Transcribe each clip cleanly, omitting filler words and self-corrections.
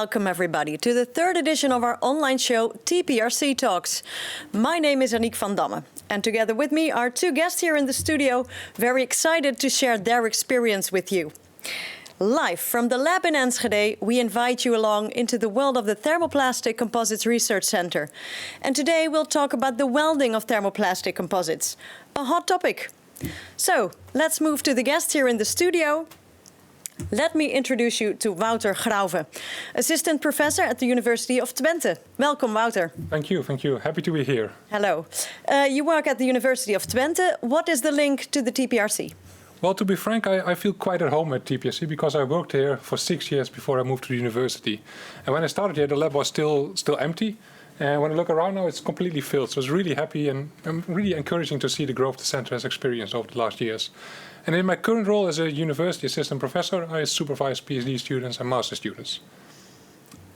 Welcome everybody to the third edition of our online show TPRC Talks. My name is Aniek van Damme and together with me are two guests here in the studio, very excited to share their experience with you. Live from the lab in Enschede, we invite you along into the world of the Thermoplastic Composites Research Center. And today we'll talk about the welding of thermoplastic composites, a hot topic. So let's move to the guests here in the studio. Let me introduce you to Wouter Grauve, Assistant Professor at the University of Twente. Welcome, Wouter. Thank you, thank you. Happy to be here. Hello. You work at the University of Twente. What is the link to the TPRC? Well, to be frank, I feel quite at home at TPRC because I worked here for 6 years before I moved to the university. And when I started here, the lab was still empty. And when I look around now, it's completely filled. So I was really happy and really encouraging to see the growth the center has experienced over the last years. And in my current role as a university assistant professor, I supervise PhD students and master students.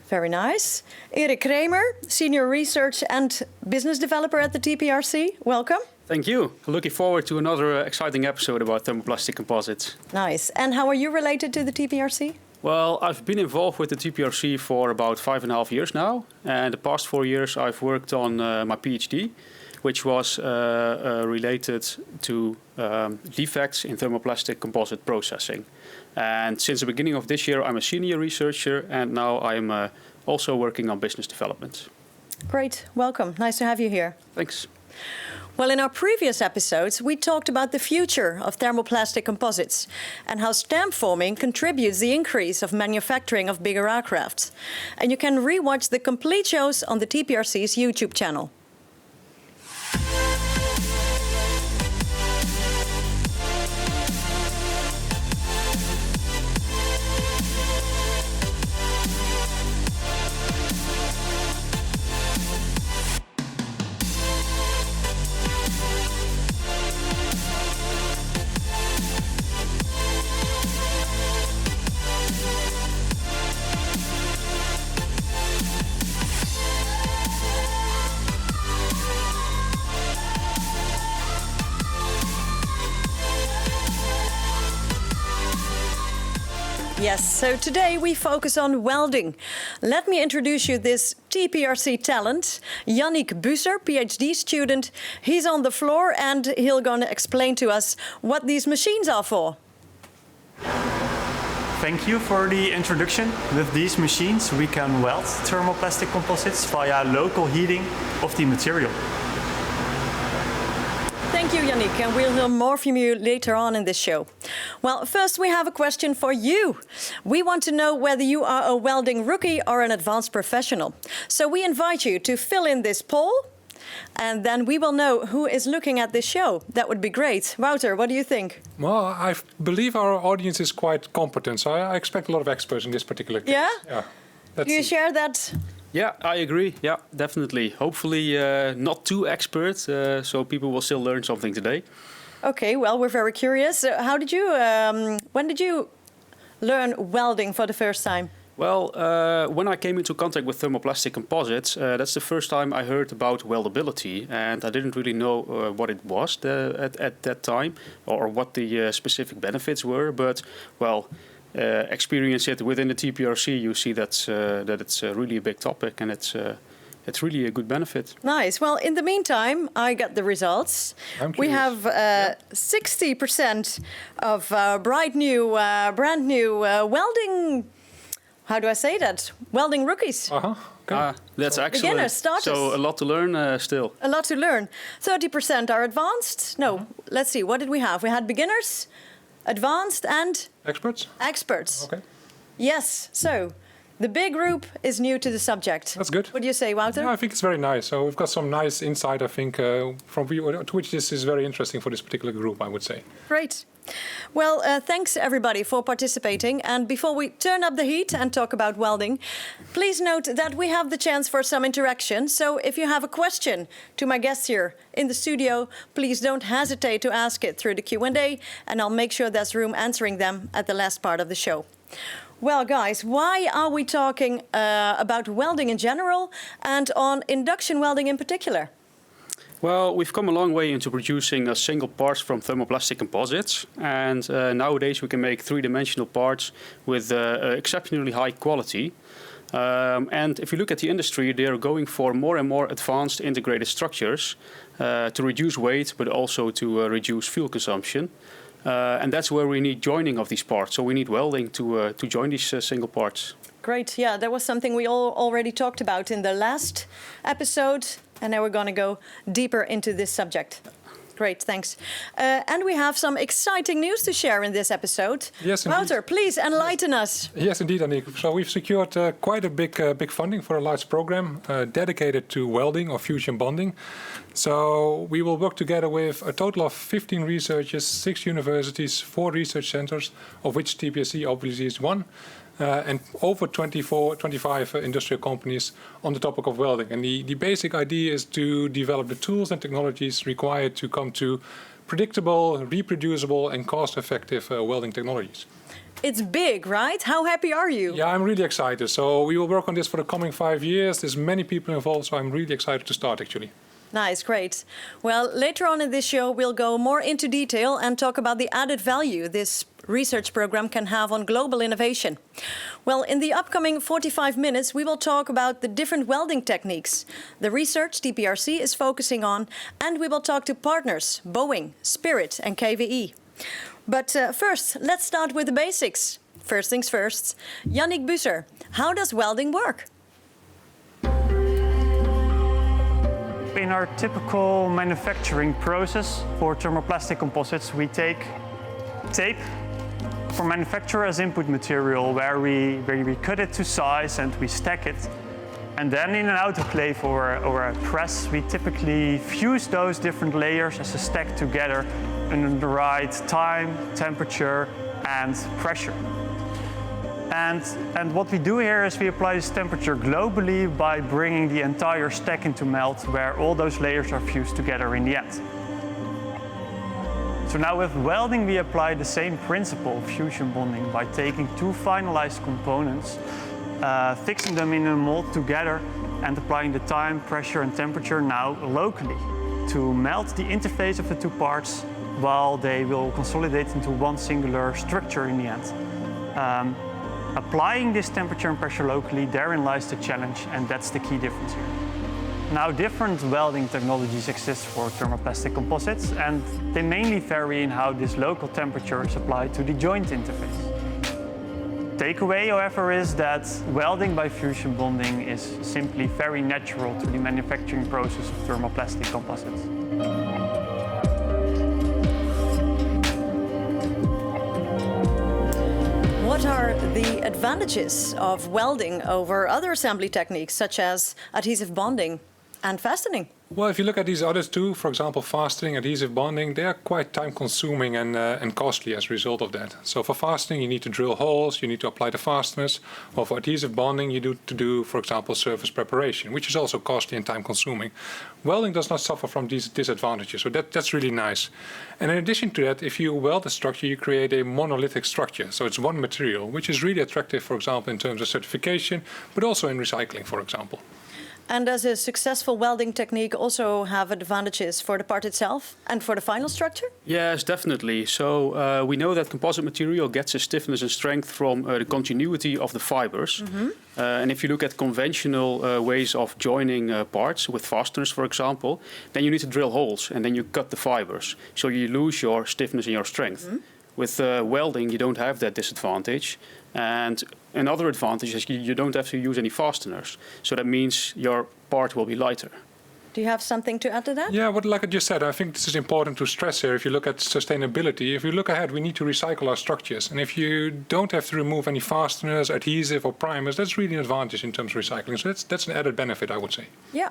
Very nice. Erik Kramer, Senior Research and Business Developer at the TPRC. Welcome. Thank you. Looking forward to another exciting episode about thermoplastic composites. Nice. And how are you related to the TPRC? Well, I've been involved with the TPRC for about 5.5 years now. And the past 4 years I've worked on my PhD, which was related to defects in thermoplastic composite processing. And since the beginning of this year, I'm a senior researcher, and now I'm also working on business development. Great. Welcome. Nice to have you here. Thanks. Well, in our previous episodes, we talked about the future of thermoplastic composites and how stamp forming contributes the increase of manufacturing of bigger aircraft. And you can rewatch the complete shows on the TPRC's YouTube channel. Yes, so today we focus on welding. Let me introduce you this TPRC talent, Yannick Busser, PhD student. He's on the floor and he'll gonna explain to us what these machines are for. Thank you for the introduction. With these machines we can weld thermoplastic composites via local heating of the material. Thank you, Yannick, and we'll hear more from you later on in this show. Well, first we have a question for you. We want to know whether you are a welding rookie or an advanced professional. So we invite you to fill in this poll, and then we will know who is looking at this show. That would be great. Wouter, what do you think? Well, I believe our audience is quite competent, so I expect a lot of experts in this particular case. Yeah? Do you share that? Yeah, I agree. Yeah, definitely. Hopefully not too expert, so people will still learn something today. Okay, well, we're very curious. How did you, when did you learn welding for the first time? Well, when I came into contact with thermoplastic composites, that's the first time I heard about weldability, and I didn't really know what it was at that time, or what the specific benefits were. But, well, experience it within the TPRC, you see that it's really a big topic, and it's really a good benefit. Nice. Well, in the meantime, I got the results. We have 60% of brand new welding. How do I say that? Welding rookies. Okay. That's excellent. Beginners, starters. So a lot to learn still. A lot to learn. 30% are advanced. No, let's see. What did we have? We had beginners, advanced, and Experts? Experts. Okay. Yes. So the big group is new to the subject. That's good. What do you say, Wouter? Yeah, I think it's very nice. So we've got some nice insight, I think, from you, to which this is very interesting for this particular group, I would say. Great. Well, thanks everybody for participating. And before we turn up the heat and talk about welding, please note that we have the chance for some interaction. So if you have a question to my guests here in the studio, please don't hesitate to ask it through the Q&A, and I'll make sure there's room answering them at the last part of the show. Well, guys, why are we talking about welding in general and on induction welding in particular? Well, we've come a long way into producing single parts from thermoplastic composites, and nowadays we can make three-dimensional parts with exceptionally high quality. And if you look at the industry, they are going for more and more advanced integrated structures to reduce weight, but also to reduce fuel consumption. And that's where we need joining of these parts. So we need welding to join these single parts. Great. Yeah, that was something we all already talked about in the last episode. And now we're going to go deeper into this subject. Great, thanks. And we have some exciting news to share in this episode. Yes, indeed. Wouter, please enlighten us. Yes, indeed, Annick. So we've secured quite a big funding for a large program dedicated to welding or fusion bonding. So we will work together with a total of 15 researchers, 6 universities, 4 research centers, of which TPRC obviously is one. And over 25 industrial companies on the topic of welding. And the basic idea is to develop the tools and technologies required to come to predictable, reproducible, and cost-effective welding technologies. It's big, right? How happy are you? Yeah, I'm really excited. So we will work on this for the coming 5 years. There's many people involved, so I'm really excited to start, actually. Nice, great. Well, later on in this show, we'll go more into detail and talk about the added value this research program can have on global innovation. Well, in the upcoming 45 minutes, we will talk about the different welding techniques the research TPRC is focusing on, and we will talk to partners, Boeing, Spirit and KVE. But first, let's start with the basics. First things first. Yannick Busser, how does welding work? In our typical manufacturing process for thermoplastic composites, we take tape for manufacture as input material, where we cut it to size and we stack it. And then in an autoclave or a press, we typically fuse those different layers as a stack together in the right time, temperature, and pressure. And what we do here is we apply this temperature globally by bringing the entire stack into melt, where all those layers are fused together in the end. So now with welding, we apply the same principle of fusion bonding by taking 2 finalized components, fixing them in a mold together, and applying the time, pressure, and temperature now locally to melt the interface of the 2 parts, while they will consolidate into one singular structure in the end. Applying this temperature and pressure locally, therein lies the challenge, and that's the key difference here. Now, different welding technologies exist for thermoplastic composites, and they mainly vary in how this local temperature is applied to the joint interface. Takeaway, however, is that welding by fusion bonding is simply very natural to the manufacturing process of thermoplastic composites. What are the advantages of welding over other assembly techniques, such as adhesive bonding and fastening? Well, if you look at these others too, for example, fastening, adhesive bonding, they are quite time-consuming and costly as a result of that. So for fastening, you need to drill holes, you need to apply the fasteners. While for adhesive bonding, you need to do, for example, surface preparation, which is also costly and time-consuming. Welding does not suffer from these disadvantages, so that's really nice. And in addition to that, if you weld a structure, you create a monolithic structure. So it's one material, which is really attractive, for example, in terms of certification, but also in recycling, for example. And does a successful welding technique also have advantages for the part itself and for the final structure? Yes, definitely. So we know that composite material gets its stiffness and strength from the continuity of the fibers. And if you look at conventional ways of joining parts with fasteners, for example, then you need to drill holes and then you cut the fibers. So you lose your stiffness and your strength. With welding, you don't have that disadvantage. And another advantage is you don't have to use any fasteners. So that means your part will be lighter. Do you have something to add to that? Yeah, but like I just said, I think this is important to stress here. If you look at sustainability, if you look ahead, we need to recycle our structures. And if you don't have to remove any fasteners, adhesive or primers, that's really an advantage in terms of recycling. So that's an added benefit, I would say. Yeah,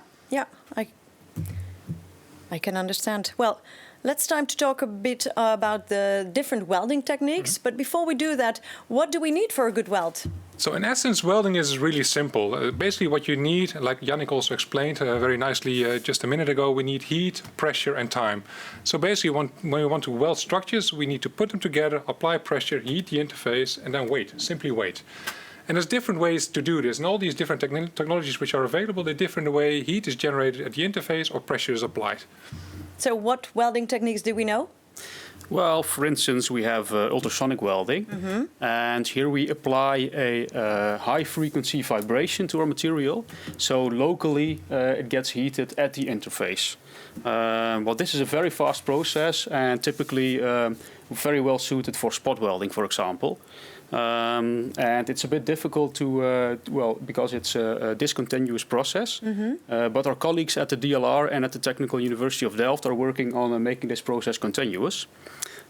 I can understand. Well, let's time to talk a bit about the different welding techniques. But before we do that, what do we need for a good weld? So in essence, welding is really simple. Basically what you need, like Yannick also explained very nicely just a minute ago, we need heat, pressure and time. So basically when we want to weld structures, we need to put them together, apply pressure, heat the interface and then wait, simply wait. And there's different ways to do this. And all these different technologies which are available, they differ in the way heat is generated at the interface or pressure is applied. So what welding techniques do we know? Well, for instance, we have ultrasonic welding, and here we apply a high-frequency vibration to our material, so locally it gets heated at the interface. Well, this is a very fast process and typically very well suited for spot welding, for example. And it's a bit difficult to, well, because it's a discontinuous process. But our colleagues at the DLR and at the Technical University of Delft are working on making this process continuous.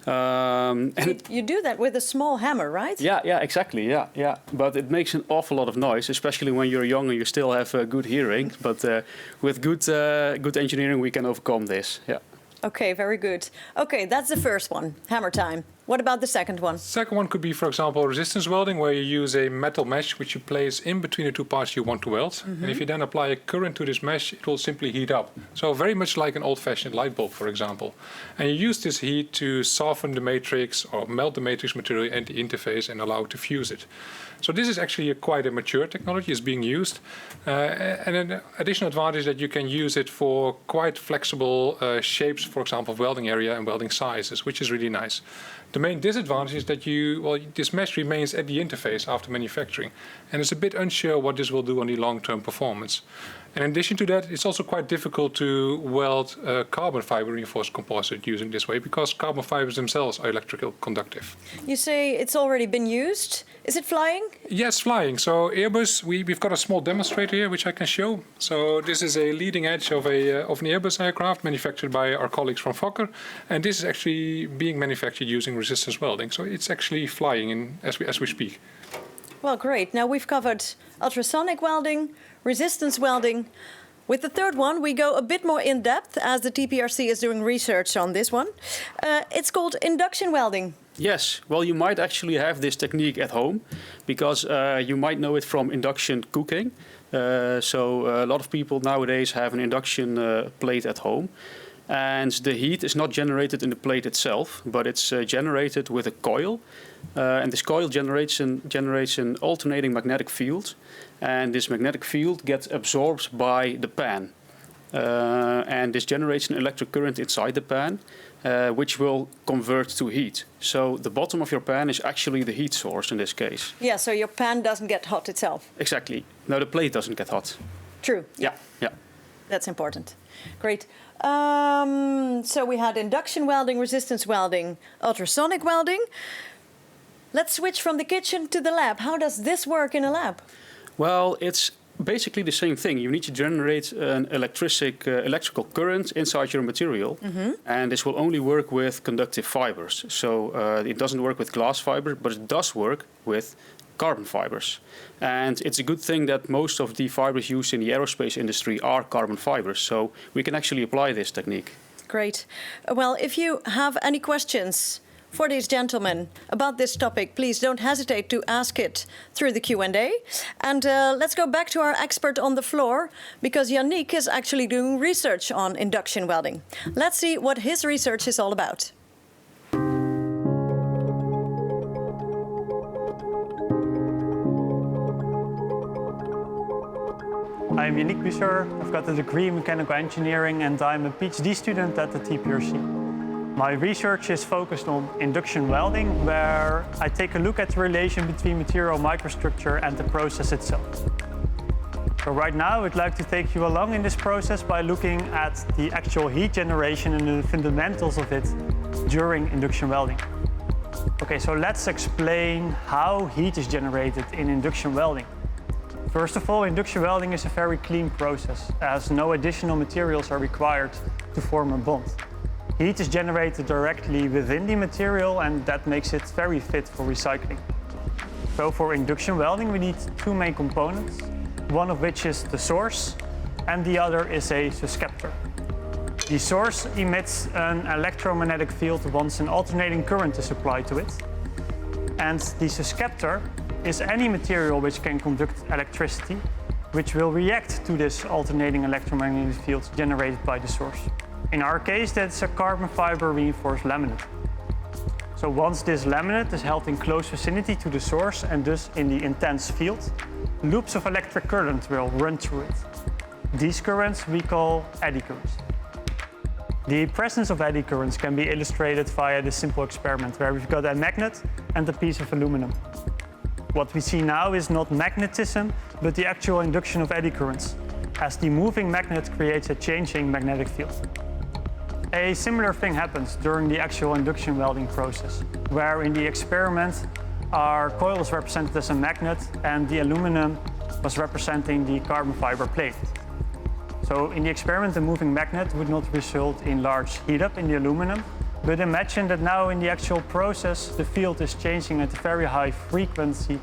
And you do that with a small hammer, right? Yeah, exactly. Yeah. But it makes an awful lot of noise, especially when you're young and you still have good hearing. But with good engineering, we can overcome this. Yeah. Okay, very good. Okay, that's the first one, hammer time. What about the second one? Second one could be, for example, resistance welding, where you use a metal mesh which you place in between the two parts you want to weld. And if you then apply a current to this mesh, it will simply heat up. So very much like an old-fashioned light bulb, for example. And you use this heat to soften the matrix or melt the matrix material and the interface and allow it to fuse it. So this is actually quite a mature technology. It's being used. And an additional advantage that you can use it for quite flexible shapes, for example, of welding area and welding sizes, which is really nice. The main disadvantage is that this mesh remains at the interface after manufacturing, and it's a bit unsure what this will do on the long-term performance. And in addition to that, it's also quite difficult to weld carbon fiber reinforced composite using this way, because carbon fibers themselves are electrical conductive. You say it's already been used. Is it flying? Yes, flying. So Airbus, we've got a small demonstrator here which I can show. So this is a leading edge of an Airbus aircraft manufactured by our colleagues from Fokker, and this is actually being manufactured using resistance welding. So it's actually flying as we speak. Well, great. Now we've covered ultrasonic welding, resistance welding. With the third one, we go a bit more in depth, as the TPRC is doing research on this one. It's called induction welding. Yes, well, you might actually have this technique at home, because you might know it from induction cooking. So a lot of people nowadays have an induction plate at home. And the heat is not generated in the plate itself, but it's generated with a coil. And this coil generates an alternating magnetic field. And this magnetic field gets absorbed by the pan. And this generates an electric current inside the pan, which will convert to heat. So the bottom of your pan is actually the heat source in this case. Yeah, so your pan doesn't get hot itself. Exactly. No, the plate doesn't get hot. True. Yeah. That's important. Great. So we had induction welding, resistance welding, ultrasonic welding. Let's switch from the kitchen to the lab. How does this work in a lab? Well, it's basically the same thing. You need to generate an electrical current inside your material, and this will only work with conductive fibers. So it doesn't work with glass fiber, but it does work with carbon fibers. And it's a good thing that most of the fibers used in the aerospace industry are carbon fibers, so we can actually apply this technique. Great. Well, if you have any questions for these gentlemen about this topic, please don't hesitate to ask it through the Q&A. And let's go back to our expert on the floor, because Yannick is actually doing research on induction welding. Let's see what his research is all about. I'm Yannick Busser. I've got a degree in mechanical engineering and I'm a PhD student at the TPRC. My research is focused on induction welding, where I take a look at the relation between material microstructure and the process itself. So right now I'd like to take you along in this process by looking at the actual heat generation and the fundamentals of it during induction welding. Okay, so let's explain how heat is generated in induction welding. First of all, induction welding is a very clean process, as no additional materials are required to form a bond. Heat is generated directly within the material, and that makes it very fit for recycling. So for induction welding, we need two main components, one of which is the source, and the other is a susceptor. The source emits an electromagnetic field once an alternating current is applied to it. And the susceptor is any material which can conduct electricity, which will react to this alternating electromagnetic field generated by the source. In our case, that's a carbon fiber reinforced laminate. So once this laminate is held in close vicinity to the source and thus in the intense field, loops of electric current will run through it. These currents we call eddy currents. The presence of eddy currents can be illustrated via this simple experiment where we've got a magnet and a piece of aluminum. What we see now is not magnetism, but the actual induction of eddy currents, as the moving magnet creates a changing magnetic field. A similar thing happens during the actual induction welding process, where in the experiment our coil was represented as a magnet and the aluminum was representing the carbon fiber plate. So in the experiment, the moving magnet would not result in large heat up in the aluminum, but imagine that now in the actual process, the field is changing at a very high frequency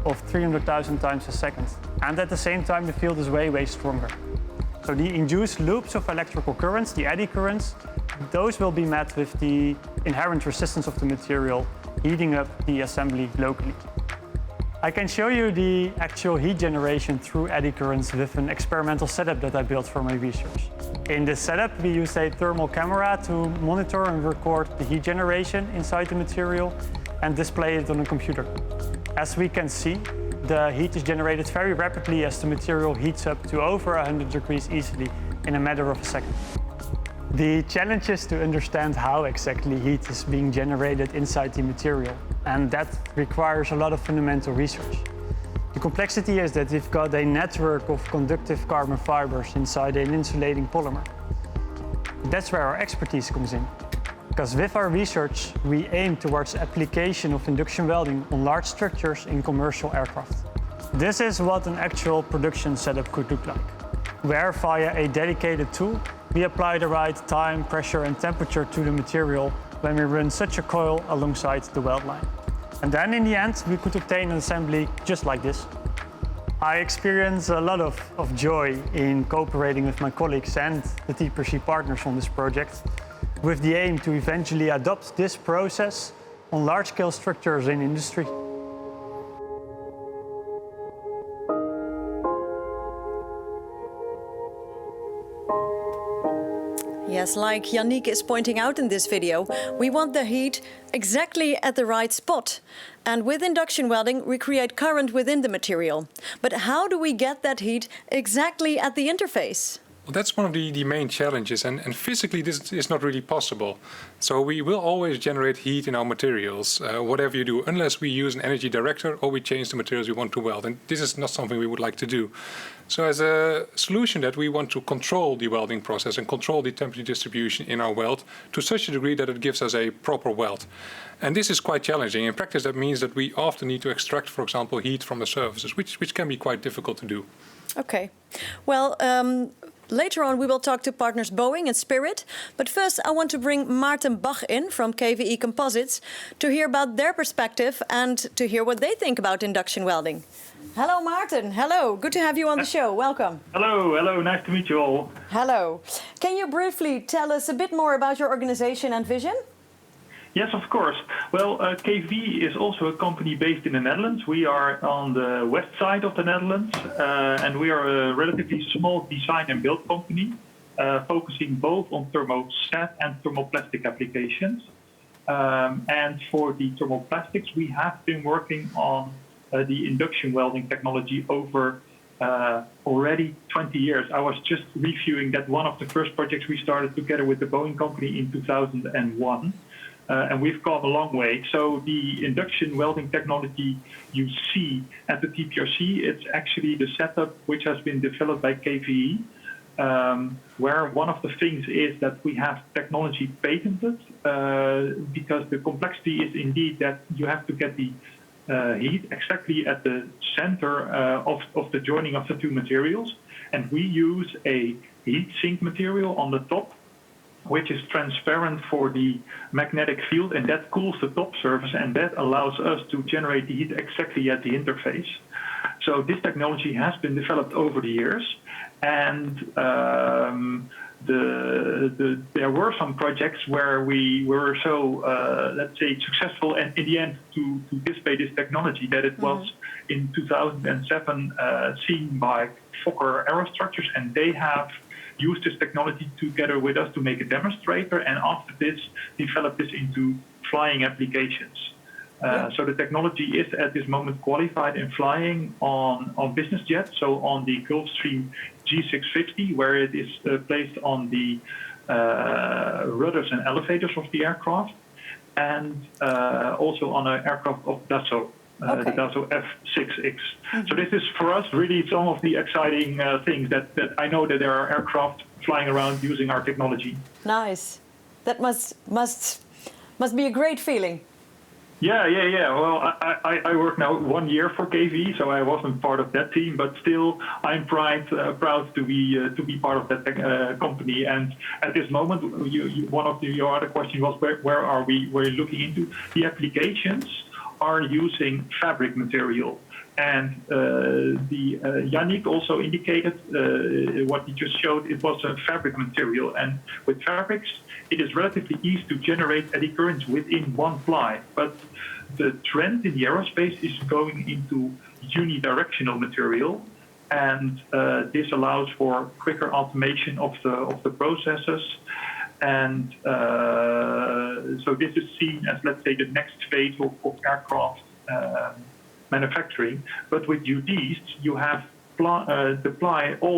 of 300,000 times a second. And at the same time, the field is way, way stronger. So the induced loops of electrical currents, the eddy currents, those will be met with the inherent resistance of the material, heating up the assembly locally. I can show you the actual heat generation through eddy currents with an experimental setup that I built for my research. In this setup, we use a thermal camera to monitor and record the heat generation inside the material and display it on a computer. As we can see, the heat is generated very rapidly as the material heats up to over 100 degrees easily in a matter of a second. The challenge is to understand how exactly heat is being generated inside the material, and that requires a lot of fundamental research. The complexity is that we've got a network of conductive carbon fibers inside an insulating polymer. That's where our expertise comes in, because with our research, we aim towards application of induction welding on large structures in commercial aircraft. This is what an actual production setup could look like, where via a dedicated tool, we apply the right time, pressure and temperature to the material when we run such a coil alongside the weld line. And then in the end, we could obtain an assembly just like this. I experience a lot of joy in cooperating with my colleagues and the TPRC partners on this project, with the aim to eventually adopt this process on large-scale structures in industry. Yes, like Yannick is pointing out in this video, we want the heat exactly at the right spot. And with induction welding, we create current within the material. But how do we get that heat exactly at the interface? Well, that's one of the main challenges, and physically this is not really possible. So we will always generate heat in our materials, whatever you do, unless we use an energy director or we change the materials we want to weld. And this is not something we would like to do. So as a solution that we want to control the welding process and control the temperature distribution in our weld to such a degree that it gives us a proper weld. And this is quite challenging. In practice, that means that we often need to extract, for example, heat from the surfaces, which can be quite difficult to do. Okay. Well, later on, we will talk to partners Boeing and Spirit. But first, I want to bring Maarten Bach in from KVE Composites to hear about their perspective and to hear what they think about induction welding. Hello, Maarten. Hello. Good to have you on the show. Welcome. Hello. Hello. Nice to meet you all. Hello. Can you briefly tell us a bit more about your organization and vision? Yes, of course. Well, KV is also a company based in the Netherlands. We are on the west side of the Netherlands, and we are a relatively small design and build company, focusing both on thermostat and thermoplastic applications. And for the thermoplastics, we have been working on the induction welding technology over already 20 years. I was just reviewing that one of the first projects we started together with the Boeing company in 2001. And we've come a long way. So the induction welding technology you see at the TPRC, it's actually the setup which has been developed by KVE, where one of the things is that we have technology patented, because the complexity is indeed that you have to get the heat exactly at the center of the joining of the two materials. And we use a heat sink material on the top, which is transparent for the magnetic field, and that cools the top surface, and that allows us to generate the heat exactly at the interface. So this technology has been developed over the years, and there were some projects where we were so, let's say, successful and in the end to display this technology that it was in 2007 seen by Fokker Aerostructures, and they have use this technology together with us to make a demonstrator, and after this, develop this into flying applications. So the technology is at this moment qualified in flying on business jets, so on the Gulfstream G650, where it is placed on the rudders and elevators of the aircraft, and also on an aircraft of Dassault. The Dassault F6X. So this is for us really some of the exciting things that I know that there are aircraft flying around using our technology. Nice. That must be a great feeling. Yeah. Well, I work now 1 year for KV, so I wasn't part of that team, but still I'm proud to be part of that company. And at this moment, one of your other questions was where are we? We're looking into the applications are using fabric material. And Yannick also indicated what he just showed, it was a fabric material. And with fabrics, it is relatively easy to generate eddy currents within one ply. But the trend in the aerospace is going into unidirectional material. And this allows for quicker automation of the processes. And so this is seen as, let's say, the next phase of aircraft manufacturing. But with UDs, you have all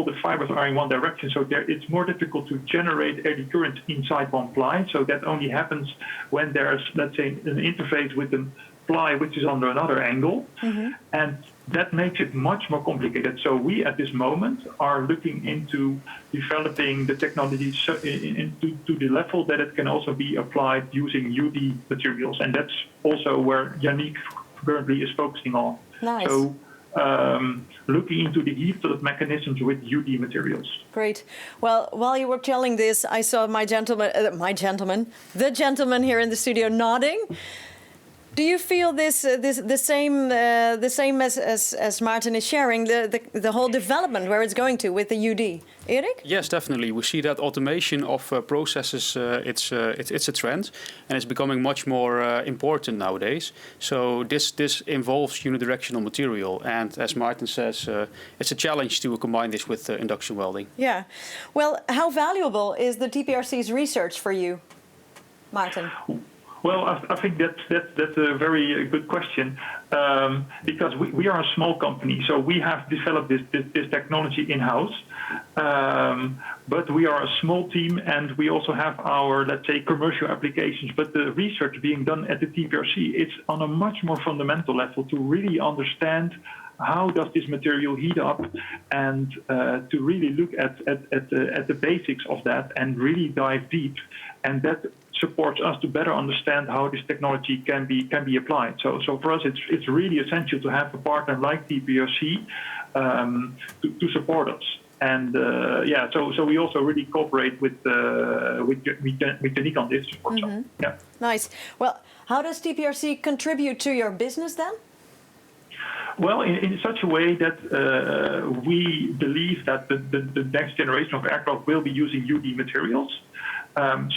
the fibers are in one direction, so it's more difficult to generate eddy current inside one ply. So that only happens when there's, let's say, an interface with a ply which is under another angle. And that makes it much more complicated. So we, at this moment, are looking into developing the technology to the level that it can also be applied using UD materials. And that's also where Yannick currently is focusing on. Nice. So looking into the heat flood mechanisms with UD materials. Great. Well, while you were telling this, I saw the gentleman here in the studio nodding. Do you feel the same as Maarten is sharing, the whole development where it's going to with the UD? Erik? Yes, definitely. We see that automation of processes, it's a trend, and it's becoming much more important nowadays. So this involves unidirectional material, and as Maarten says, it's a challenge to combine this with induction welding. Yeah. Well, how valuable is the TPRC's research for you, Maarten? Well, I think that's a very good question, because we are a small company, so we have developed this technology in-house, but we are a small team, and we also have our, let's say, commercial applications. But the research being done at the TPRC, it's on a much more fundamental level to really understand how does this material heat up, and to really look at the basics of that and really dive deep, and that supports us to better understand how this technology can be applied. So for us, it's really essential to have a partner like TPRC to support us. And so we also really cooperate with Yannick on this. Yeah. Nice. Well, how does TPRC contribute to your business then? Well, in such a way that we believe that the next generation of aircraft will be using UD materials.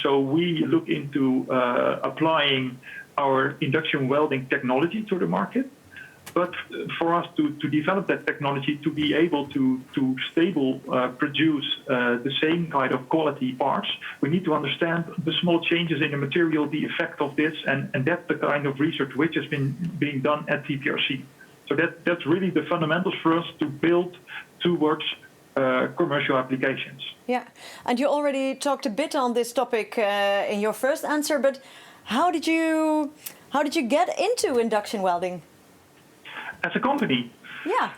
So we look into applying our induction welding technology to the market. But for us to develop that technology, to be able to produce the same kind of quality parts, we need to understand the small changes in the material, the effect of this, and that's the kind of research which has been being done at TPRC. So that's really the fundamentals for us to build towards commercial applications. Yeah, and you already talked a bit on this topic in your first answer, but how did you get into induction welding? As a company? Yeah.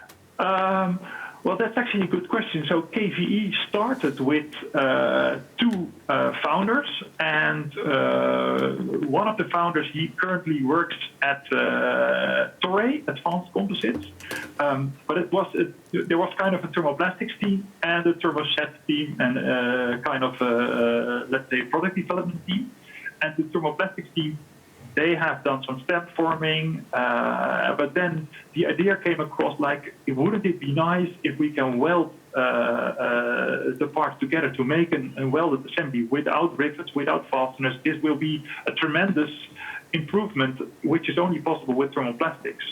Well, that's actually a good question. So KVE started with two founders, and one of the founders, he currently works at Toray, Advanced Composites, but there was kind of a thermoplastics team and a thermoset team and kind of let's say product development team. And the thermoplastics team, they have done some stamp forming, but then the idea came across like, wouldn't it be nice if we can weld the parts together to make a welded assembly without rivets, without fasteners? This will be a tremendous improvement, which is only possible with thermoplastics.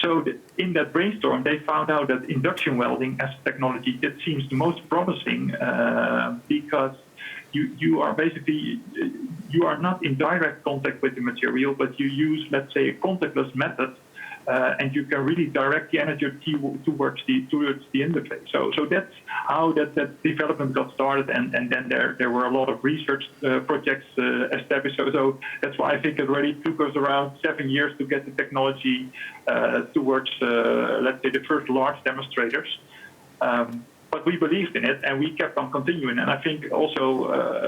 So in that brainstorm, they found out that induction welding as a technology, that seems the most promising, because you are basically you are not in direct contact with the material, but you use, let's say, a contactless method, and you can really direct the energy towards the interface. So that's how that development got started, and then there were a lot of research projects established. So that's why I think it already took us around 7 years to get the technology towards, let's say, the first large demonstrators. But we believed in it, and we kept on continuing. And I think also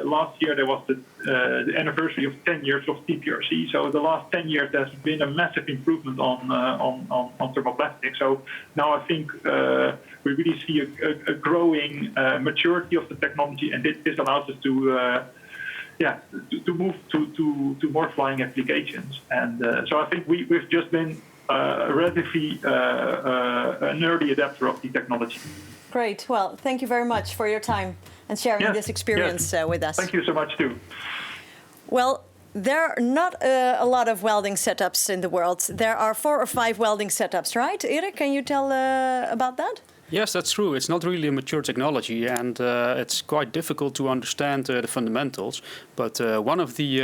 last year there was the anniversary of 10 years of TPRC. So the last 10 years there's been a massive improvement on thermoplastic. So now I think we really see a growing maturity of the technology, and this allows us to move to more flying applications. And so I think we've just been relatively an early adapter of the technology. Great. Well, thank you very much for your time and sharing this experience with us. Thank you so much too. Well, there are not a lot of welding setups in the world. There are 4 or 5 welding setups, right? Erik, can you tell about that? Yes, that's true. It's not really a mature technology, and it's quite difficult to understand the fundamentals. But one of the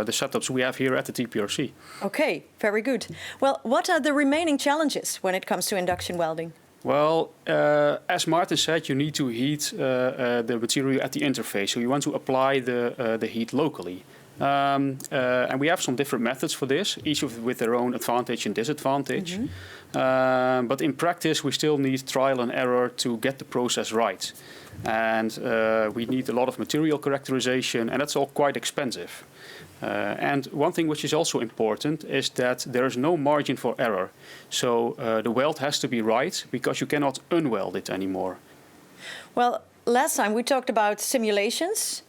setups we have here at the TPRC. Okay, very good. Well, what are the remaining challenges when it comes to induction welding? Well, as Martin said, you need to heat the material at the interface. So you want to apply the heat locally. And we have some different methods for this, each with their own advantage and disadvantage. Mm-hmm. But in practice, we still need trial and error to get the process right. And we need a lot of material characterization, and that's all quite expensive. And one thing which is also important is that there is no margin for error. So the weld has to be right, because you cannot unweld it anymore. Well, last time we talked about simulations.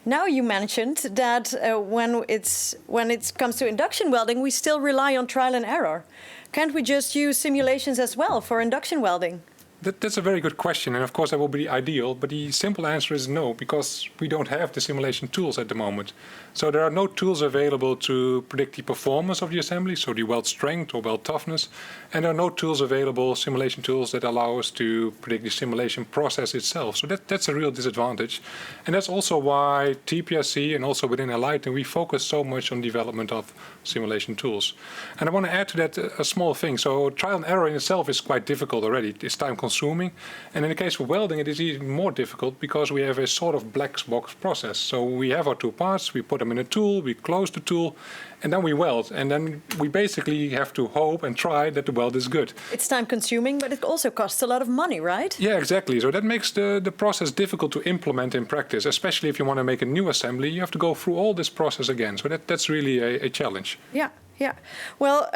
Now you mentioned that when it comes to induction welding, we still rely on trial and error. Can't we just use simulations as well for induction welding? That's a very good question, and of course that will be ideal, but the simple answer is no, because we don't have the simulation tools at the moment. So there are no tools available to predict the performance of the assembly, so the weld strength or weld toughness, and there are no tools available, simulation tools, that allow us to predict the simulation process itself. So that's a real disadvantage. And that's also why TPRC and also within Enlightened, we focus so much on development of simulation tools. And I want to add to that a small thing. So trial and error in itself is quite difficult already. It's time-consuming. And in the case of welding, it is even more difficult because we have a sort of black box process. So we have our 2 parts, we put them in a tool, we close the tool, and then we weld. And then we basically have to hope and try that the weld is good. It's time-consuming, but it also costs a lot of money, right? Yeah, exactly. So that makes the process difficult to implement in practice, especially if you want to make a new assembly. You have to go through all this process again. So that's really a challenge. Yeah. Well,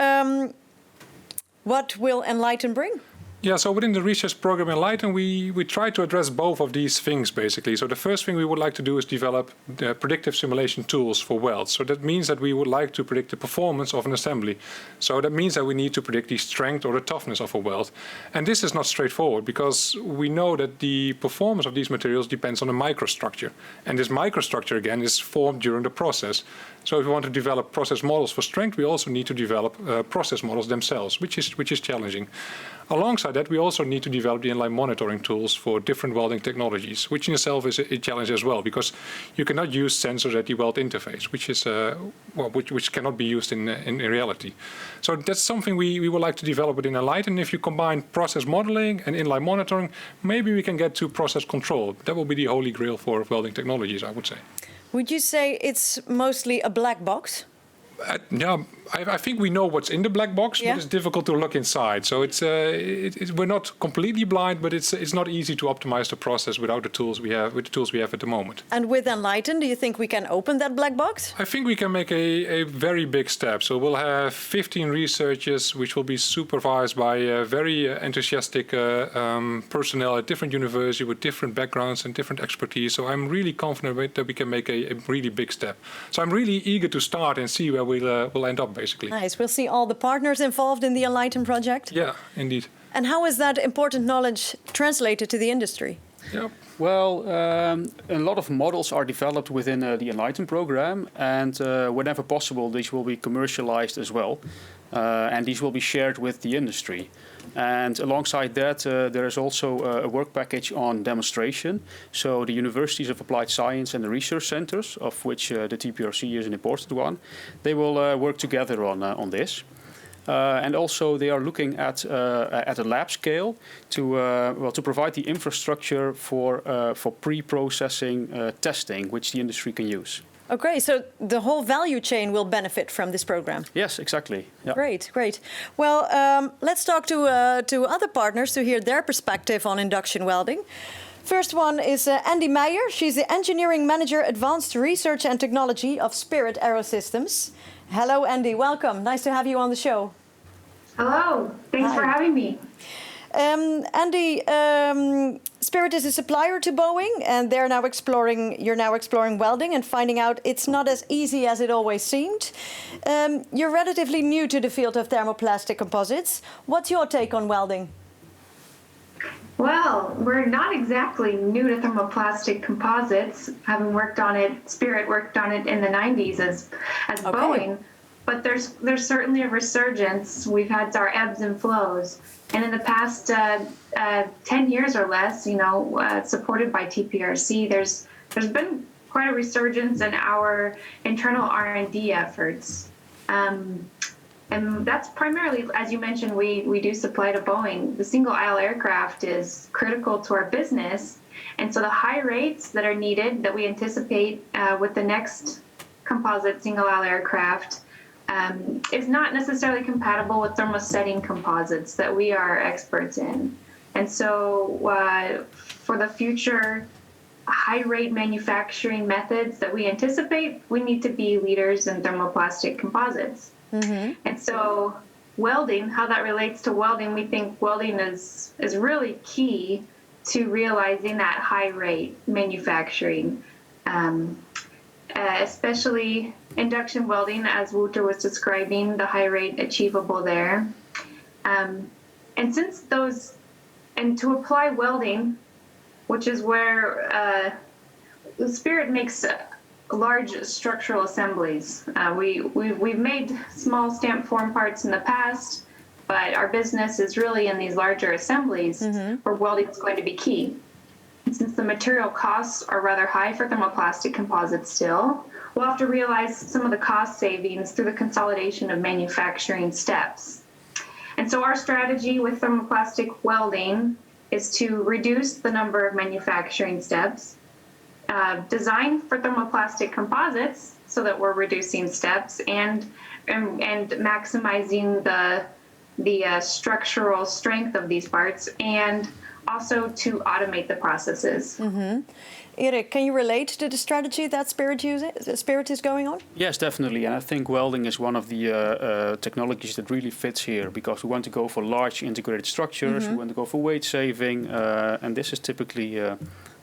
what will Enlightened bring? Yeah, so within the research program Enlightened, we try to address both of these things, basically. So the first thing we would like to do is develop predictive simulation tools for welds. So that means that we would like to predict the performance of an assembly. So that means that we need to predict the strength or the toughness of a weld. And this is not straightforward, because we know that the performance of these materials depends on the microstructure. And this microstructure, again, is formed during the process. So if we want to develop process models for strength, we also need to develop process models themselves, which is challenging. Alongside that, we also need to develop the inline monitoring tools for different welding technologies, which in itself is a challenge as well, because you cannot use sensors at the weld interface, which cannot be used in reality. So that's something we would like to develop within Enlightened. If you combine process modeling and inline monitoring, maybe we can get to process control. That will be the holy grail for welding technologies, I would say. Would you say it's mostly a black box? I think we know what's in the black box, but it's difficult to look inside. So we're not completely blind, but it's not easy to optimize the process without the tools we have at the moment. And with Enlightened, do you think we can open that black box? I think we can make a very big step. So we'll have 15 researchers, which will be supervised by very enthusiastic personnel at different universities with different backgrounds and different expertise. So I'm really confident that we can make a really big step. So I'm really eager to start and see where we'll end up, basically. Nice. We'll see all the partners involved in the Enlightened project. Yeah, indeed. And how is that important knowledge translated to the industry? Yeah. Well, a lot of models are developed within the Enlightened program, and whenever possible, these will be commercialized as well, and these will be shared with the industry. And alongside that, there is also a work package on demonstration. So the universities of applied science and the research centers, of which the TPRC is an important one, they will work together on this. And also, they are looking at a lab scale to provide the infrastructure for pre-processing testing, which the industry can use. Okay, so the whole value chain will benefit from this program. Yes, exactly. Yeah. Great, great. Well, let's talk to other partners to hear their perspective on induction welding. First one is Andy Meijer. She's the Engineering Manager, Advanced Research and Technology of Spirit Aerosystems. Hello, Andy. Welcome. Nice to have you on the show. Hello. Thanks for having me. Andy, Spirit is a supplier to Boeing, and you're now exploring welding and finding out it's not as easy as it always seemed. You're relatively new to the field of thermoplastic composites. What's your take on welding? Well, we're not exactly new to thermoplastic composites, having worked on it. Spirit worked on it in the 90s as Okay. Boeing, but there's certainly a resurgence. We've had our ebbs and flows, and in the past 10 years or less, supported by TPRC, there's been quite a resurgence in our internal R&D efforts. And that's primarily, as you mentioned, we do supply to Boeing. The single-aisle aircraft is critical to our business. And so the high rates that are needed that we anticipate with the next composite single-aisle aircraft is not necessarily compatible with thermosetting composites that we are experts in. And so for the future high-rate manufacturing methods that we anticipate, we need to be leaders in thermoplastic composites. Mm-hmm. And so welding, how that relates to welding, we think welding is really key to realizing that high rate manufacturing, especially induction welding, as Wouter was describing, the high rate achievable there. And to apply welding, which is where Spirit makes large structural assemblies. We've made small stamp form parts in the past, but our business is really in these larger assemblies where welding is going to be key. And since the material costs are rather high for thermoplastic composites still, we'll have to realize some of the cost savings through the consolidation of manufacturing steps. And so our strategy with thermoplastic welding is to reduce the number of manufacturing steps, design for thermoplastic composites so that we're reducing steps and maximizing the structural strength of these parts, and also to automate the processes. Mm-hmm. Erik, can you relate to the strategy that Spirit is going on? Yes, definitely. And I think welding is one of the technologies that really fits here, because we want to go for large integrated structures, we want to go for weight saving, and this is typically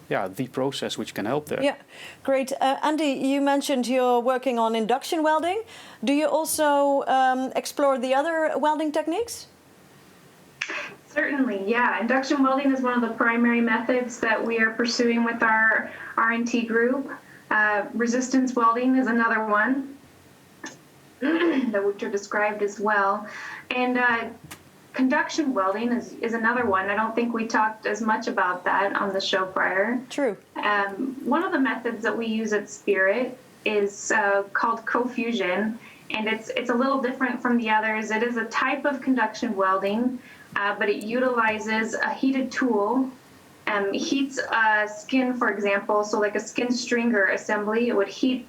the process which can help there. Yeah, great. Andy, you mentioned you're working on induction welding. Do you also explore the other welding techniques? Certainly, yeah. Induction welding is one of the primary methods that we are pursuing with our R&T group. Resistance welding is another one that Wouter described as well. And conduction welding is another one. I don't think we talked as much about that on the show prior. True. One of the methods that we use at Spirit is called co-fusion, and it's a little different from the others. It is a type of conduction welding, but it utilizes a heated tool, heats skin, for example, so like a skin stringer assembly. It would heat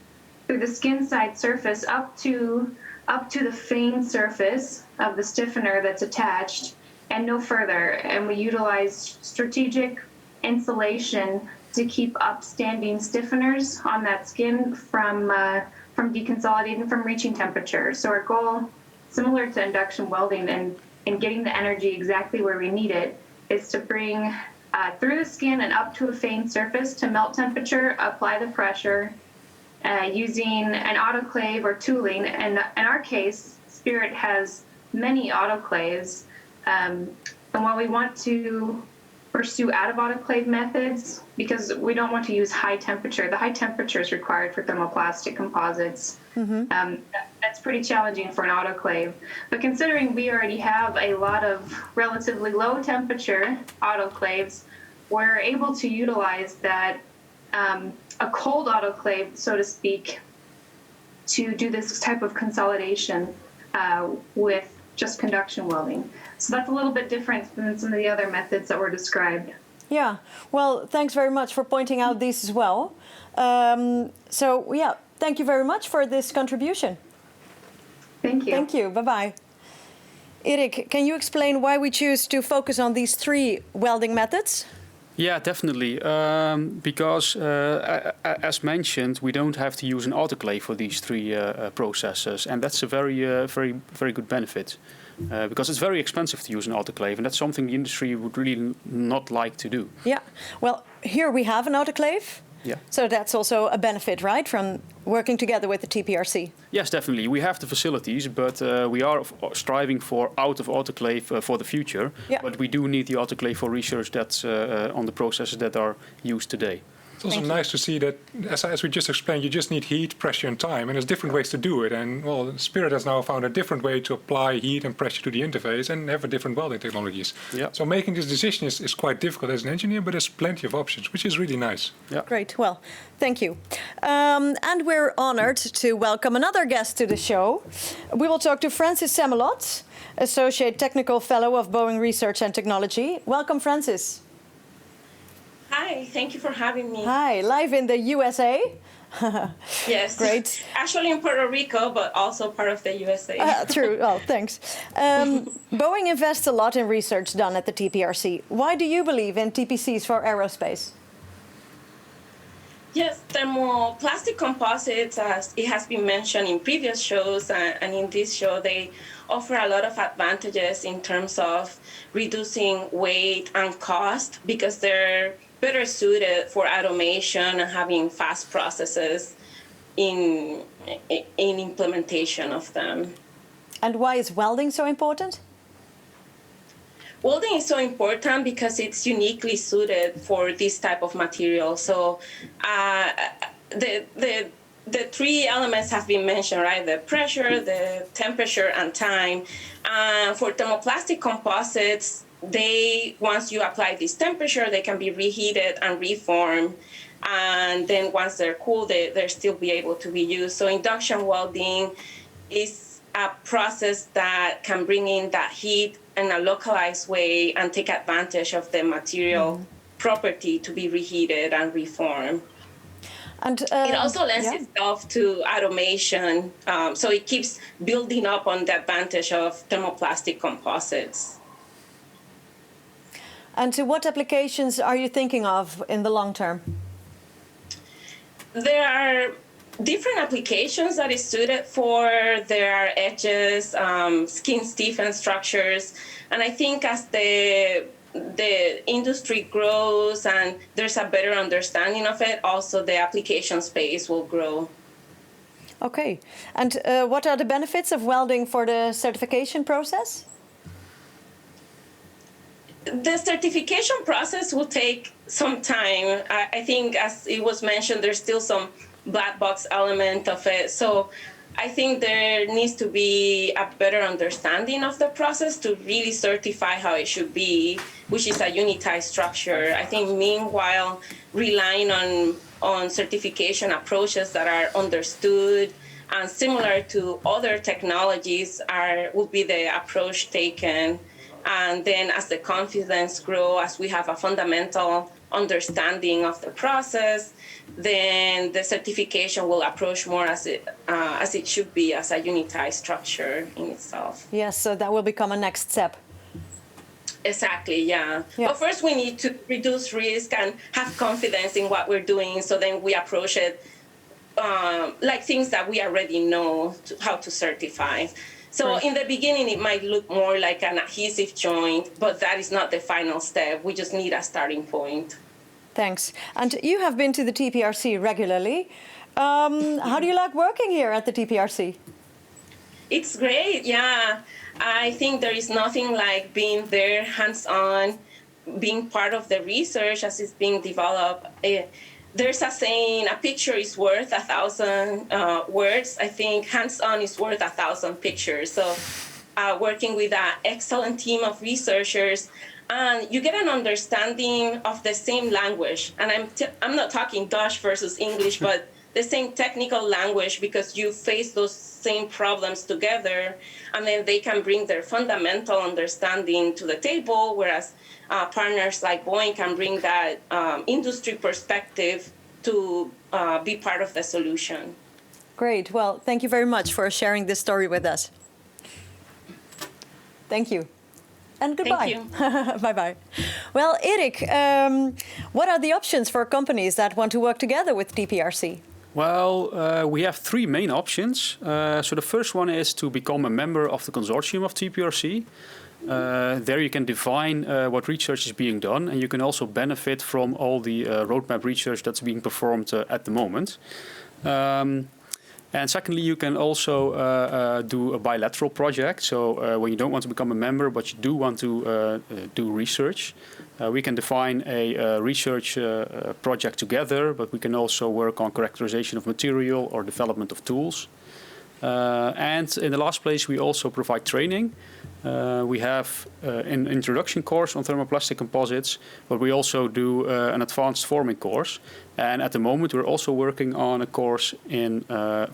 through the skin side surface up to the fane surface of the stiffener that's attached, and no further. And we utilize strategic insulation to keep upstanding stiffeners on that skin from deconsolidating, from reaching temperature. So our goal, similar to induction welding and getting the energy exactly where we need it, is to bring through the skin and up to a fane surface to melt temperature, apply the pressure, using an autoclave or tooling. And in our case, Spirit has many autoclaves. And while we want to pursue out-of-autoclave methods because we don't want to use high temperature. The high temperature is required for thermoplastic composites. That's pretty challenging for an autoclave. But considering we already have a lot of relatively low temperature autoclaves, we're able to utilize that, a cold autoclave, so to speak, to do this type of consolidation with just conduction welding. So that's a little bit different than some of the other methods that were described. Yeah, well, thanks very much for pointing out these as well. So, yeah, thank you very much for this contribution. Thank you. Thank you. Bye-bye. Erik, can you explain why we choose to focus on these 3 welding methods? Yeah, definitely. Because, as mentioned, we don't have to use an autoclave for these 3 processes, and that's a very good benefit. Because it's very expensive to use an autoclave, and that's something the industry would really not like to do. Yeah. Well, here we have an autoclave. Yeah. So that's also a benefit, right, from working together with the TPRC? Yes, definitely. We have the facilities, but we are striving for out of autoclave for the future. Yeah. But we do need the autoclave for research that's on the processes that are used today. It's also nice to see that, as we just explained, you just need heat, pressure, and time, and there's different ways to do it. And well, Spirit has now found a different way to apply heat and pressure to the interface and have a different welding technologies. Yeah. So making this decision is quite difficult as an engineer, but there's plenty of options, which is really nice. Yeah. Great. Well, thank you. And we're honored to welcome another guest to the show. We will talk to Francis Semelot, Associate Technical Fellow of Boeing Research and Technology. Welcome, Francis. Hi, thank you for having me. Hi, live in the USA. Yes. Great. Actually in Puerto Rico, but also part of the USA. True. Oh, thanks. Boeing invests a lot in research done at the TPRC. Why do you believe in TPCs for aerospace? Yes, thermoplastic composites, as it has been mentioned in previous shows and in this show, they offer a lot of advantages in terms of reducing weight and cost because they're better suited for automation and having fast processes in implementation of them. And why is welding so important? Welding is so important because it's uniquely suited for this type of material. So the 3 elements have been mentioned, right? The pressure, the temperature, and time. For thermoplastic composites, once you apply this temperature, they can be reheated and reformed. And then once they're cool, they'll still be able to be used. So induction welding is a process that can bring in that heat in a localized way and take advantage of the material property to be reheated and reformed. And it also lends itself to automation, so it keeps building up on the advantage of thermoplastic composites. And to what applications are you thinking of in the long term? There are different applications that is suited for. There are edges, skin stiffened structures, and I think as the industry grows and there's a better understanding of it, also the application space will grow. Okay. And what are the benefits of welding for the certification process? The certification process will take some time. I think, as it was mentioned, there's still some black box element of it. So I think there needs to be a better understanding of the process to really certify how it should be, which is a unitized structure. I think meanwhile, relying on certification approaches that are understood and similar to other technologies would be the approach taken. And then as the confidence grows, as we have a fundamental understanding of the process, then the certification will approach more as it should be, as a unitized structure in itself. Yes, so that will become a next step. Exactly, yeah. But first we need to reduce risk and have confidence in what we're doing, so then we approach it like things that we already know how to certify. So in the beginning, it might look more like an adhesive joint, but that is not the final step. We just need a starting point. Thanks. And you have been to the TPRC regularly. How do you like working here at the TPRC? It's great, yeah. I think there is nothing like being there hands-on being part of the research as it's being developed, there's a saying, a picture is worth 1,000 words. I think hands-on is worth 1,000 pictures. So working with an excellent team of researchers, and you get an understanding of the same language. And I'm not talking Dutch versus English, but the same technical language, because you face those same problems together, and then they can bring their fundamental understanding to the table, whereas partners like Boeing can bring that industry perspective to be part of the solution. Great. Well, thank you very much for sharing this story with us. Thank you. And goodbye. Thank you. Bye-bye. Well, Erik, what are the options for companies that want to work together with TPRC? Well, we have three main options. So the first one is to become a member of the consortium of TPRC. There you can define what research is being done, and you can also benefit from all the roadmap research that's being performed at the moment. And secondly, you can also do a bilateral project. So when you don't want to become a member, but you do want to do research, we can define a research project together, but we can also work on characterization of material or development of tools. And in the last place, we also provide training. We have an introduction course on thermoplastic composites, but we also do an advanced forming course. And at the moment, we're also working on a course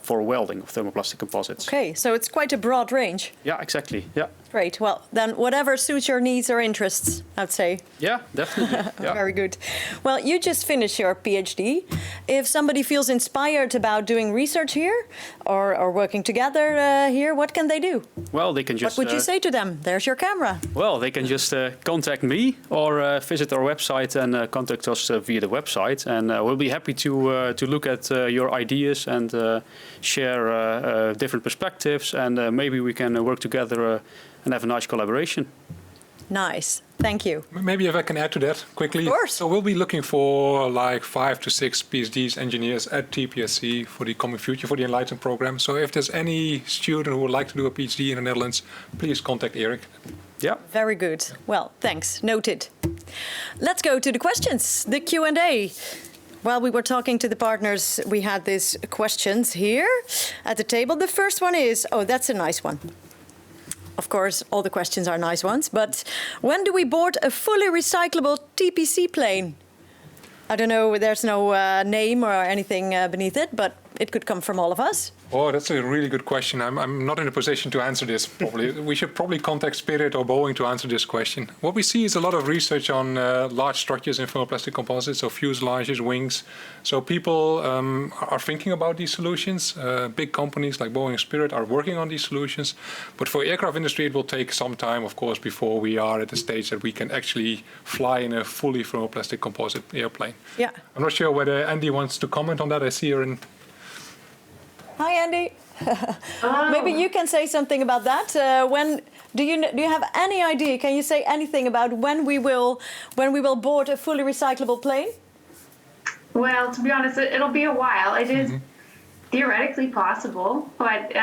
for welding of thermoplastic composites. Okay, so it's quite a broad range. Yeah, exactly. Yeah. Great. Well, then whatever suits your needs or interests, I'd say. Yeah, definitely. Yeah. Very good. Well, you just finished your PhD. If somebody feels inspired about doing research here or working together here, what can they do? Well, they can just... What would you say to them? There's your camera. Well, they can just contact me or visit our website and contact us via the website. And we'll be happy to look at your ideas and share different perspectives. And maybe we can work together and have a nice collaboration. Nice. Thank you. Maybe if I can add to that quickly. Of course. So we'll be looking for like 5 to 6 PhDs engineers at TPRC for the coming future for the Enlightened program. So if there's any student who would like to do a PhD in the Netherlands, please contact Erik. Yeah. Very good. Well, thanks. Noted. Let's go to the questions, the Q&A. While we were talking to the partners, we had these questions here at the table. The first one is, oh, that's a nice one. Of course, all the questions are nice ones, but when do we board a fully recyclable TPC plane? I don't know, there's no name or anything beneath it, but it could come from all of us. Oh, that's a really good question. I'm not in a position to answer this, probably. We should probably contact Spirit or Boeing to answer this question. What we see is a lot of research on large structures in thermoplastic composites, so fuselages, wings. So people are thinking about these solutions. Big companies like Boeing and Spirit are working on these solutions. But for aircraft industry, it will take some time, of course, before we are at the stage that we can actually fly in a fully thermoplastic composite airplane. Yeah. I'm not sure whether Andy wants to comment on that. I see her in... Hi, Andy. Maybe you can say something about that. When do you have any idea? Can you say anything about when we will board a fully recyclable plane? Well, to be honest, it'll be a while. It is theoretically possible, but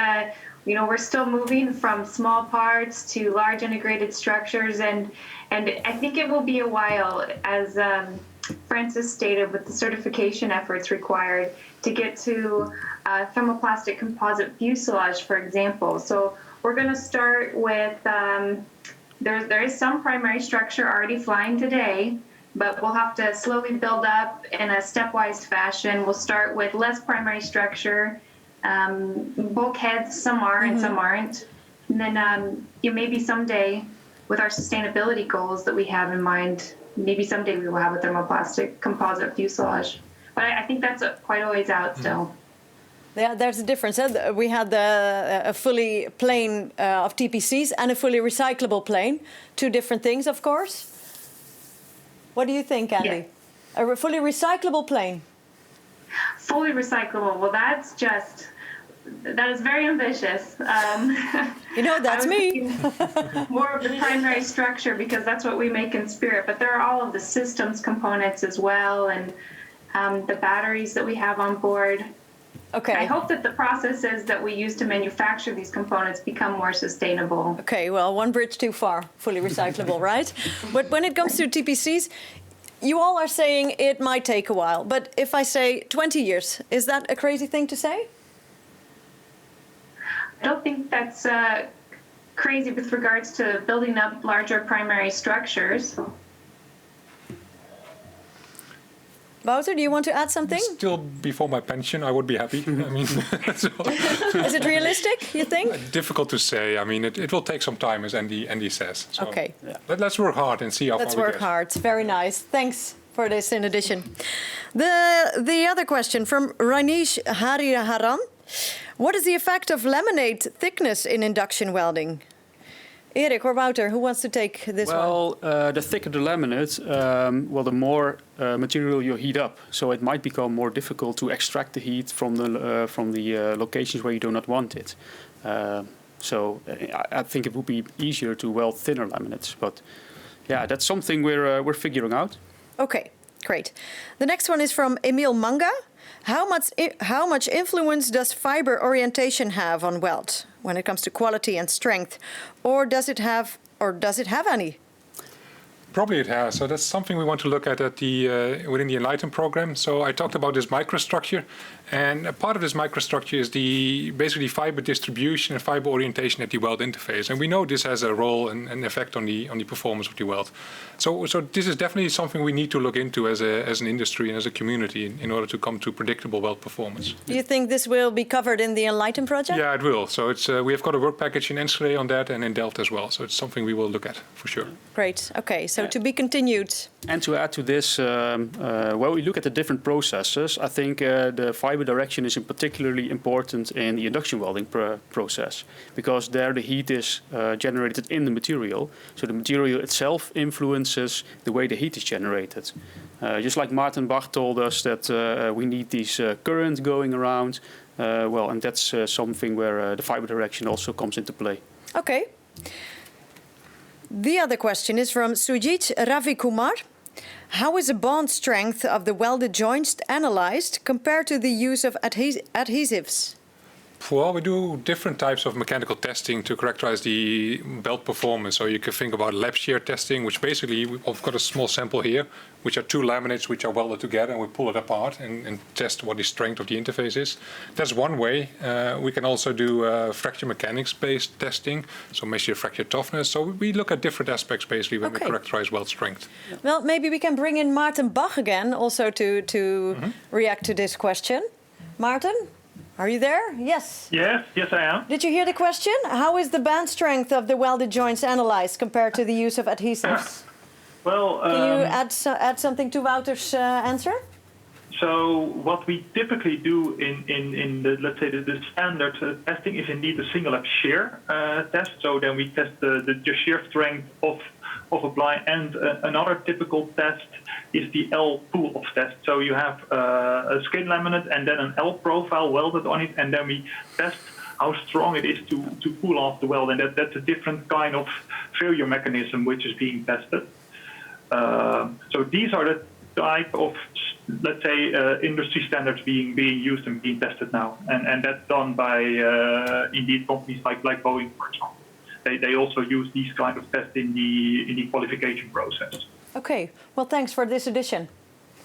we're still moving from small parts to large integrated structures, and I think it will be a while, as Francis stated, with the certification efforts required to get to thermoplastic composite fuselage, for example. So we're going to start with, there is some primary structure already flying today, but we'll have to slowly build up in a stepwise fashion. We'll start with less primary structure, bulkheads, some are and some aren't. And then maybe someday, with our sustainability goals that we have in mind, maybe someday we will have a thermoplastic composite fuselage. But I think that's quite a ways out still. Yeah, there's a difference. We had a fully plane of TPCs and a fully recyclable plane. Two different things, of course. What do you think, Andy? Yeah. A fully recyclable plane? Fully recyclable. Well, that is very ambitious. That's me. More of the primary structure, because that's what we make in Spirit. But there are all of the systems components as well, and the batteries that we have on board. Okay. I hope that the processes that we use to manufacture these components become more sustainable. Okay, well, one bridge too far, fully recyclable, right? But when it comes to TPCs, you all are saying it might take a while. But if I say 20 years, is that a crazy thing to say? I don't think that's crazy with regards to building up larger primary structures. Wouter, do you want to add something? Still before my pension, I would be happy. I mean, so, Is it realistic, you think? difficult to say. I mean, it will take some time, as Andy says. So Okay. let's work hard and see how Let's far we work get. hard. Very nice. Thanks for this in addition. The other question from Ranish Hariharan. What is the effect of laminate thickness in induction welding? Erik or Wouter, who wants to take this one? Well, the thicker the laminate, the more material you heat up. So it might become more difficult to extract the heat from the locations where you do not want it. So I think it would be easier to weld thinner laminates. But yeah, that's something we're figuring out. Okay, great. The next one is from Emil Manga. How much influence does fiber orientation have on weld when it comes to quality and strength, or does it have any? Probably it has. So that's something we want to look at within the Enlightened program. So I talked about this microstructure, and a part of this microstructure is basically fiber distribution and fiber orientation at the weld interface. And we know this has a role and an effect on the performance of the weld. So this is definitely something we need to look into as an industry and as a community in order to come to predictable weld performance. Do you think this will be covered in the Enlightened project? Yeah, it will. So we have got a work package in Enschede on that and in Delft as well. So it's something we will look at for sure. Great. Okay, so to be continued. And to add to this, we look at the different processes. I think the fiber direction is particularly important in the induction welding process, because there the heat is generated in the material. So the material itself influences the way the heat is generated. Just like Maarten Bach told us that we need these current going around. And that's something where the fiber direction also comes into play. Okay. The other question is from Sujit Ravikumar. How is the bond strength of the welded joints analyzed compared to the use of adhesives? Well, we do different types of mechanical testing to characterize the belt performance. So you can think about lab shear testing, which basically we've got a small sample here, which are two laminates which are welded together, and we pull it apart and test what the strength of the interface is. That's one way. We can also do fracture mechanics-based testing, so measure fracture toughness. So we look at different aspects basically when we characterize weld strength. Well, maybe we can bring in Maarten Bach again also to react to this question. Maarten? Are you there? Yes. Yes, I am. Did you hear the question? How is the band strength of the welded joints analyzed compared to the use of adhesives? Well, can you add something to Wouter's answer? So what we typically do in the, let's say, the standard testing is indeed a single lab shear test. So then we test the shear strength of a blind, and another typical test is the L pull-off test. So you have a skin laminate and then an L profile welded on it, and then we test how strong it is to pull off the weld, and that's a different kind of failure mechanism which is being tested. So these are the type of, let's say, industry standards being used and being tested now, and that's done by indeed companies like Boeing, for example. They also use these kind of tests in the qualification process. Okay. Well, thanks for this addition.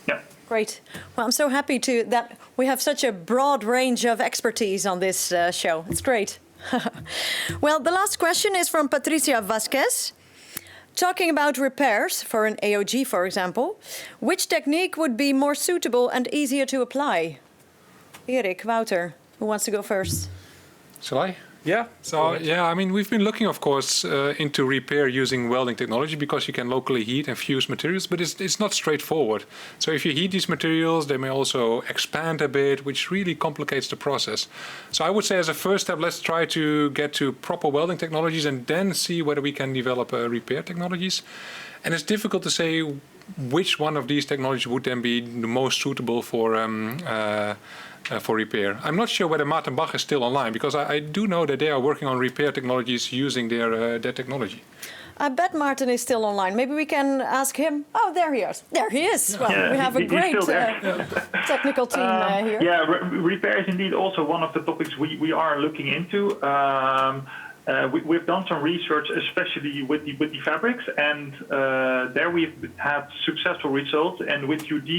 Yeah. Great. Well, I'm so happy that we have such a broad range of expertise on this show. It's great. Well, the last question is from Patricia Vasquez. Talking about repairs for an AOG, for example, which technique would be more suitable and easier to apply? Erik, Wouter, who wants to go first? Shall I? Yeah. So I mean, we've been looking, of course, into repair using welding technology because you can locally heat and fuse materials, but it's not straightforward. So if you heat these materials, they may also expand a bit, which really complicates the process. So I would say as a first step, let's try to get to proper welding technologies and then see whether we can develop repair technologies. And it's difficult to say which one of these technologies would then be the most suitable for repair. I'm not sure whether Maarten Bach is still online, because I do know that they are working on repair technologies using their technology. I bet Martin is still online. Maybe we can ask him. Oh, there he is. There he is. Well, Yeah, we have a he's great still there. technical team here. Yeah, repair is indeed also one of the topics we are looking into. We've done some research, especially with the fabrics, and there we've had successful results. And with UD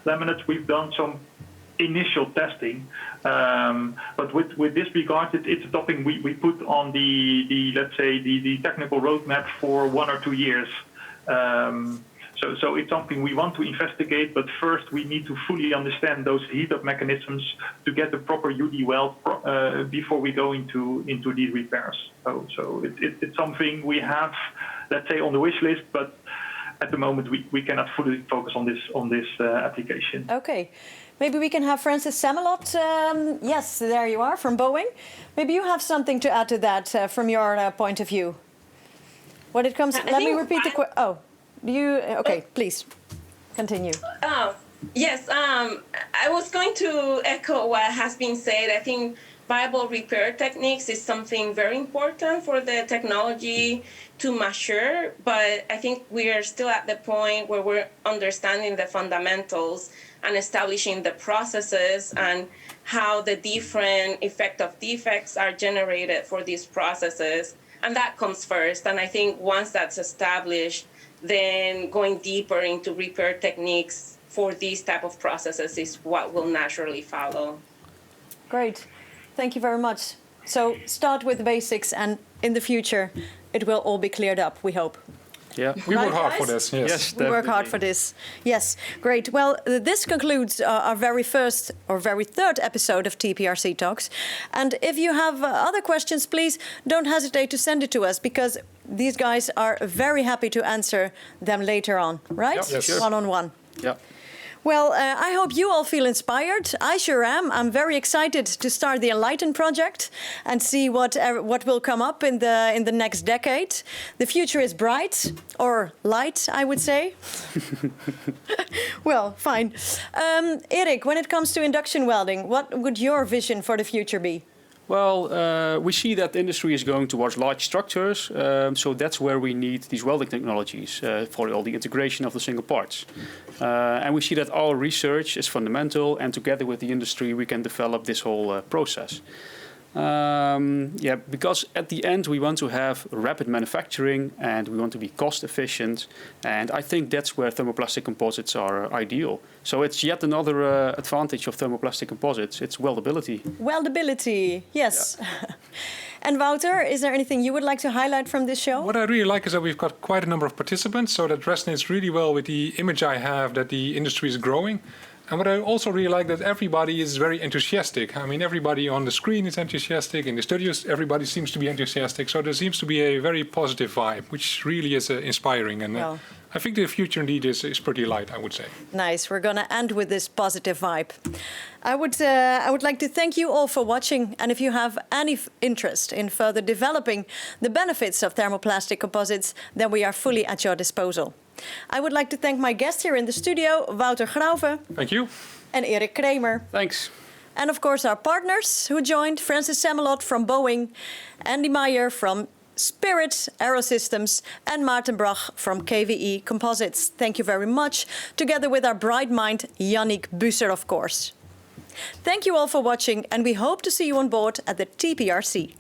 laminates, we've done some initial testing. But with this regard, it's a topic we put on the let's say the technical roadmap for 1 or 2 years. So it's something we want to investigate, but first we need to fully understand those heat-up mechanisms to get the proper UD weld before we go into these repairs. So it's something we have, let's say, on the wish list, but at the moment we cannot fully focus on this application. Okay. Maybe we can have Francis Samelot. Yes, there you are, from Boeing. Maybe you have something to add to that from your point of view. When it comes, let me repeat the question. Oh, you? Okay, please continue. Yes, I was going to echo what has been said. I think viable repair techniques is something very important for the technology to mature, but I think we are still at the point where we're understanding the fundamentals and establishing the processes and how the different effect of defects are generated for these processes. And that comes first. And I think once that's established, then going deeper into repair techniques for these type of processes is what will naturally follow. Great. Thank you very much. So start with the basics, and in the future, it will all be cleared up, we hope. Yeah, We Right, work hard for guys? this, yes. yes, We work hard for this. Yes, great. Well, this concludes our very first or very third episode of TPRC Talks. And if you have other questions, please don't hesitate to send it to us, because these guys are very happy to answer them later on, right? Yep, yes. Sure. One-on-one. Yeah. Well, I hope you all feel inspired. I sure am. I'm very excited to start the Enlightened project and see what will come up in the next decade. The future is bright, or light, I would say. Well, fine. Erik, when it comes to induction welding, what would your vision for the future be? Well, we see that the industry is going towards large structures, so that's where we need these welding technologies for all the integration of the single parts. And we see that our research is fundamental, and together with the industry we can develop this whole process. Because at the end we want to have rapid manufacturing and we want to be cost efficient, and I think that's where thermoplastic composites are ideal. So it's yet another advantage of thermoplastic composites. It's weldability. Weldability, yes. Yeah. And Wouter, is there anything you would like to highlight from this show? What I really like is that we've got quite a number of participants, so that resonates really well with the image I have that the industry is growing. And what I also really like that everybody is very enthusiastic. I mean, everybody on the screen is enthusiastic. In the studios, everybody seems to be enthusiastic. So there seems to be a very positive vibe, which really is inspiring. And Well. I think the future indeed is pretty light, I would say. Nice. We're going to end with this positive vibe. I would like to thank you all for watching. And if you have any interest in further developing the benefits of thermoplastic composites, then we are fully at your disposal. I would like to thank my guests here in the studio, Wouter Grauve Thank you. and Erik Kramer. Thanks. And of course our partners who joined, Francis Samelot from Boeing, Andy Meyer from Spirit Aerosystems, and Maarten Brach from KVE Composites. Thank you very much, together with our bright mind, Yannick Busser, of course. Thank you all for watching, and we hope to see you on board at the TPRC.